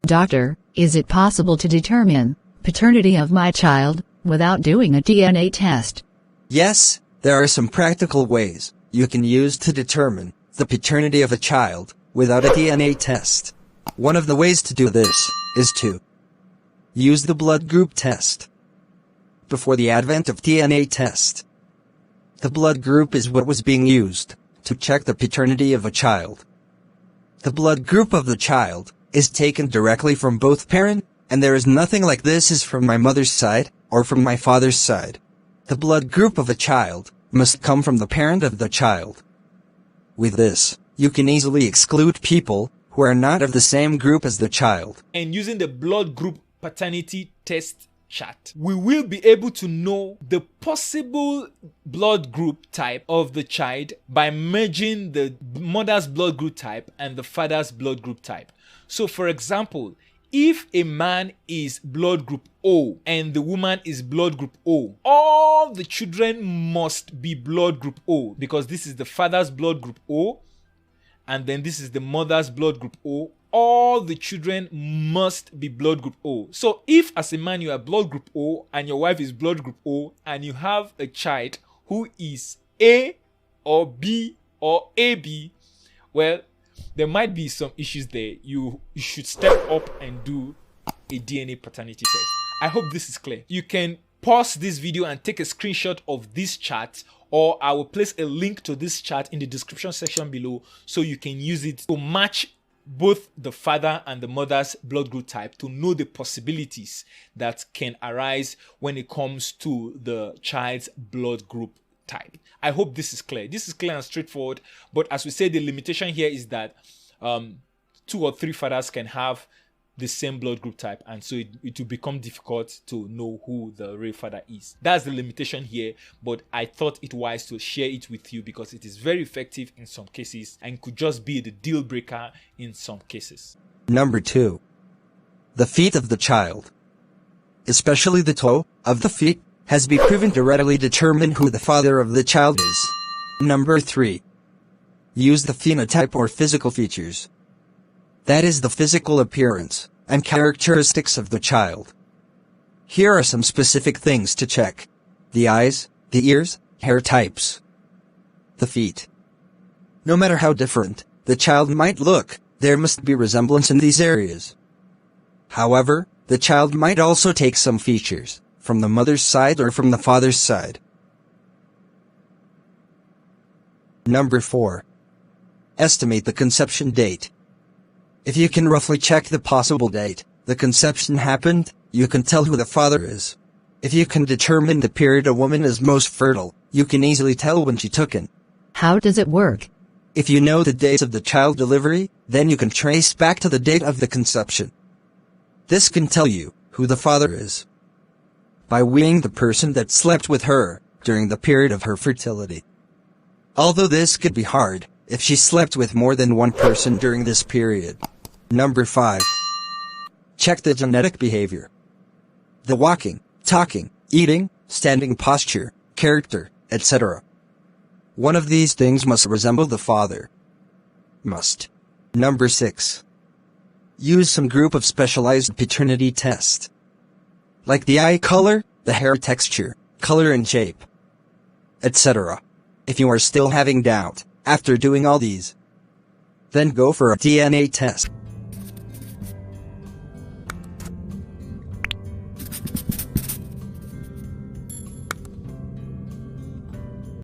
Doctor, is it possible to determine paternity of my child without doing a DNA test? Yes, there are some practical ways you can use to determine the paternity of a child without a DNA test. One of the ways to do this is to use the blood group test. Before the advent of DNA test, the blood group is what was being used to check the paternity of a child. The blood group of the child is taken directly from both parents, and there is nothing like this is from my mother's side or from my father's side. The blood group of a child must come from the parent of the child. With this, you can easily exclude people who are not of the same group as the child. And using the blood group paternity test chart, we will be able to know the possible blood group type of the child by merging the mother's blood group type and the father's blood group type. So for example, if a man is blood group O and the woman is blood group O, all the children must be blood group O, because this is the father's blood group O and then this is the mother's blood group O. All the children must be blood group O. So if as a man you are blood group O and your wife is blood group O and you have a child who is A or B or AB, well, there might be some issues there. You should step up and do a DNA paternity test. I hope this is clear. You can pause this video and take a screenshot of this chart, or I will place a link to this chart in the description section below so you can use it to match both the father and the mother's blood group type to know the possibilities that can arise when it comes to the child's blood group type. I hope this is clear. This is clear and straightforward, but as we say, the limitation here is that 2 or 3 fathers can have the same blood group type, and so it will become difficult to know who the real father is. That's the limitation here, but I thought it wise to share it with you because it is very effective in some cases and could just be the deal breaker in some cases. Number 2. The feet of the child, especially the toe of the feet, has been proven to readily determine who the father of the child is. Number 3. Use the phenotype or physical features. That is the physical appearance and characteristics of the child. Here are some specific things to check: the eyes, the ears, hair types, the feet. No matter how different the child might look, there must be resemblance in these areas. However, the child might also take some features from the mother's side or from the father's side. Number 4. Estimate the conception date. If you can roughly check the possible date the conception happened, you can tell who the father is. If you can determine the period a woman is most fertile, you can easily tell when she took it. How does it work? If you know the dates of the child delivery, then you can trace back to the date of the conception. This can tell you who the father is by weighing the person that slept with her during the period of her fertility. Although this could be hard if she slept with more than one person during this period. Number 5. Check the genetic behavior. The walking, talking, eating, standing posture, character, etc. One of these things must resemble the father. Must. Number 6. Use some group of specialized paternity tests, like the eye color, the hair texture, color and shape, etc. If you are still having doubt after doing all these, then go for a DNA test.